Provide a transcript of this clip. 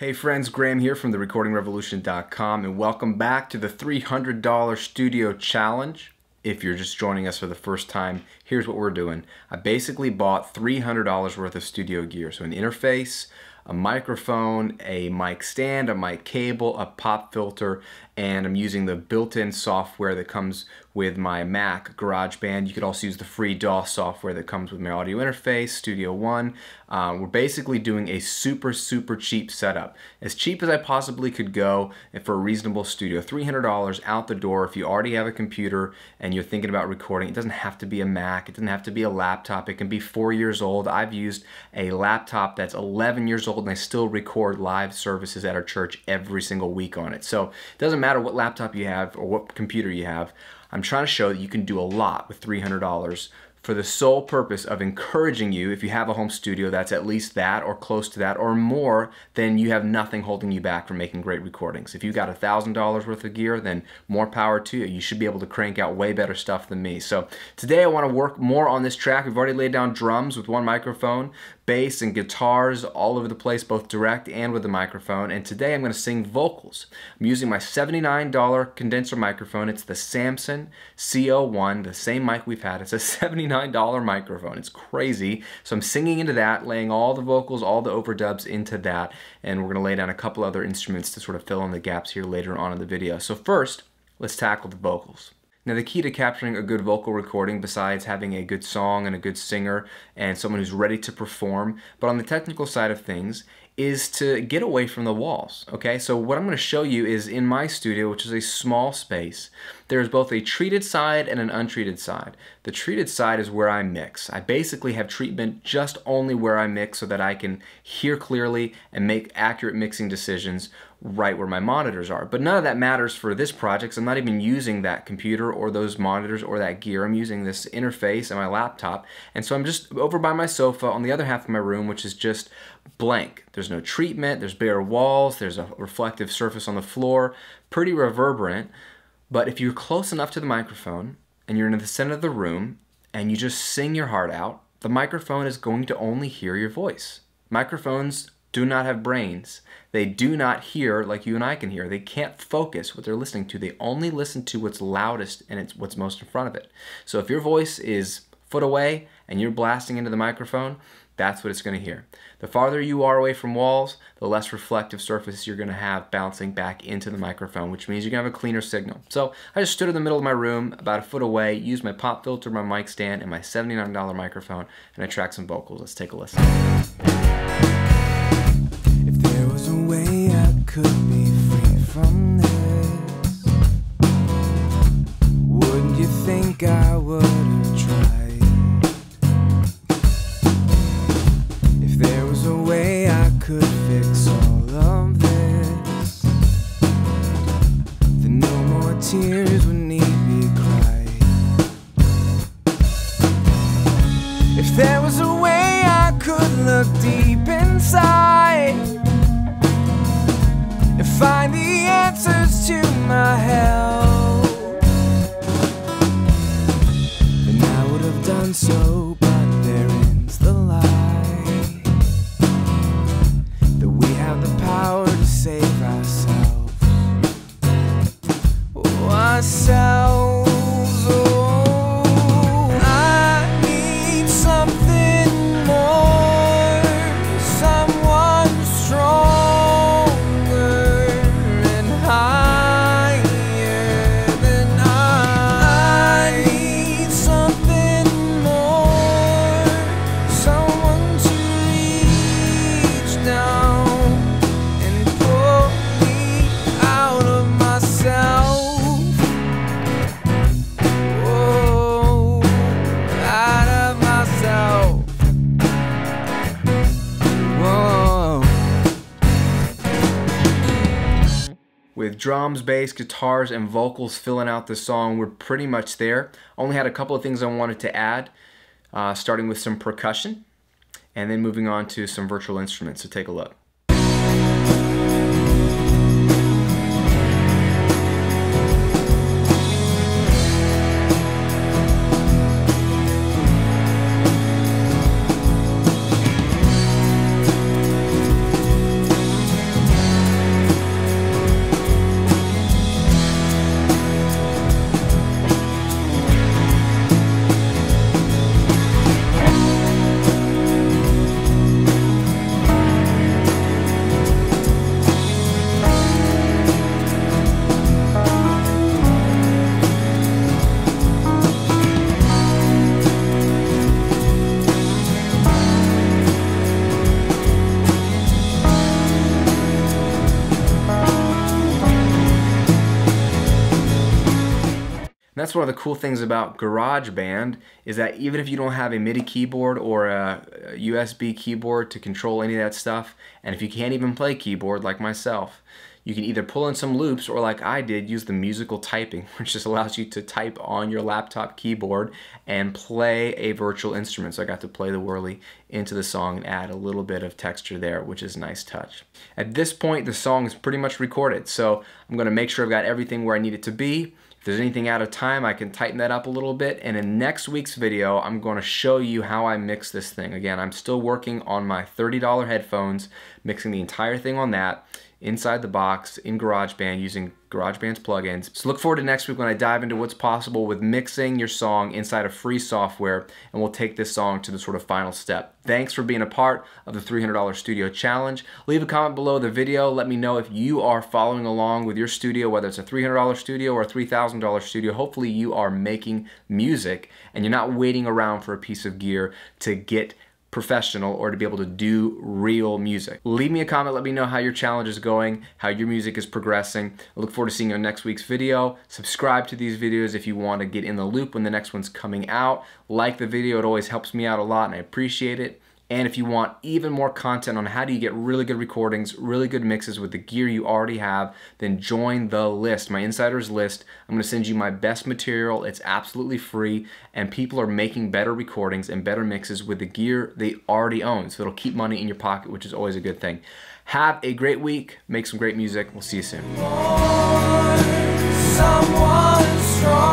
Hey friends, Graham here from TheRecordingRevolution.com, and welcome back to the $300 Studio Challenge. If you're just joining us for the first time, here's what we're doing. I basically bought $300 worth of studio gear. So an interface, a microphone, a mic stand, a mic cable, a pop filter, and I'm using the built-in software that comes with my Mac, Garageband. You could also use the free DAW software that comes with my audio interface, Studio One. We're basically doing a super cheap setup. As cheap as I possibly could go and for a reasonable studio. $300 out the door if you already have a computer and you're thinking about recording. It doesn't have to be a Mac, it doesn't have to be a laptop, it can be 4 years old. I've used a laptop that's 11 years old and I still record live services at our church every single week on it. So it doesn't matter what laptop you have or what computer you have. I'm trying to show that you can do a lot with $300 for the sole purpose of encouraging you. If you have a home studio that's at least that or close to that or more, then you have nothing holding you back from making great recordings. If you got $1,000 worth of gear, then more power to you. You should be able to crank out way better stuff than me. So today I want to work more on this track. We've already laid down drums with one microphone, bass and guitars all over the place, both direct and with the microphone. And today I'm going to sing vocals. I'm using my $79 condenser microphone. It's the Samson CO1, the same mic we've had. It's a $79 microphone. It's crazy. So I'm singing into that, laying all the vocals, all the overdubs into that, and we're going to lay down a couple other instruments to sort of fill in the gaps here later on in the video. So first, let's tackle the vocals. Now the key to capturing a good vocal recording, besides having a good song and a good singer and someone who's ready to perform, but on the technical side of things, is to get away from the walls. Okay, so what I'm going to show you is in my studio, which is a small space, there's both a treated side and an untreated side. The treated side is where I mix. I basically have treatment just only where I mix so that I can hear clearly and make accurate mixing decisions right where my monitors are. But none of that matters for this project. So I'm not even using that computer or those monitors or that gear. I'm using this interface and my laptop. And so I'm just over by my sofa on the other half of my room, which is just blank. There's no treatment, there's bare walls, there's a reflective surface on the floor, pretty reverberant. But if you're close enough to the microphone and you're in the center of the room and you just sing your heart out, the microphone is going to only hear your voice. Microphones do not have brains. They do not hear like you and I can hear. They can't focus what they're listening to. They only listen to what's loudest and it's what's most in front of it. So if your voice is a foot away and you're blasting into the microphone, that's what it's going to hear. The farther you are away from walls, the less reflective surface you're going to have bouncing back into the microphone, which means you're going to have a cleaner signal. So I just stood in the middle of my room, about a foot away, used my pop filter, my mic stand, and my $79 microphone, and I tracked some vocals. Let's take a listen. If there was a way I could be free from this, wouldn't you think I would have tried? If there was a way I could fix all of this, then no more tears would need be cried. If there was a way I could look deep inside and find the answers to my hell, then I would have done so, but there ends the lie that we have the power to save ourselves. Oh, I need something more, someone stronger and higher than I need something more, someone to reach down and pull me out of myself. Whoa, out of myself. Whoa. With drums, bass, guitars, and vocals filling out the song, we're pretty much there. Only had a couple of things I wanted to add, starting with some percussion, and then moving on to some virtual instruments. So take a look. That's one of the cool things about Garageband, is that even if you don't have a MIDI keyboard or a USB keyboard to control any of that stuff, and if you can't even play keyboard like myself, you can either pull in some loops or, like I did, use the musical typing, which just allows you to type on your laptop keyboard and play a virtual instrument. So I got to play the Wurly into the song and add a little bit of texture there, which is a nice touch. At this point, the song is pretty much recorded, so I'm going to make sure I've got everything where I need it to be. If there's anything out of time, I can tighten that up a little bit. And in next week's video, I'm going to show you how I mix this thing. Again, I'm still working on my $30 headphones, mixing the entire thing on that, inside the box, in GarageBand, using GarageBand's plugins. So look forward to next week when I dive into what's possible with mixing your song inside of free software, and we'll take this song to the sort of final step. Thanks for being a part of the $300 Studio Challenge. Leave a comment below the video. Let me know if you are following along with your studio, whether it's a $300 studio or a $3,000 studio. Hopefully you are making music and you're not waiting around for a piece of gear to get professional or to be able to do real music. Leave me a comment, let me know how your challenge is going, how your music is progressing. I look forward to seeing you in next week's video. Subscribe to these videos if you want to get in the loop when the next one's coming out. Like the video, it always helps me out a lot and I appreciate it. And if you want even more content on how do you get really good recordings, really good mixes with the gear you already have, then join the list, my insiders list. I'm going to send you my best material. It's absolutely free, and people are making better recordings and better mixes with the gear they already own. So it'll keep money in your pocket, which is always a good thing. Have a great week. Make some great music. We'll see you soon. Someone strong.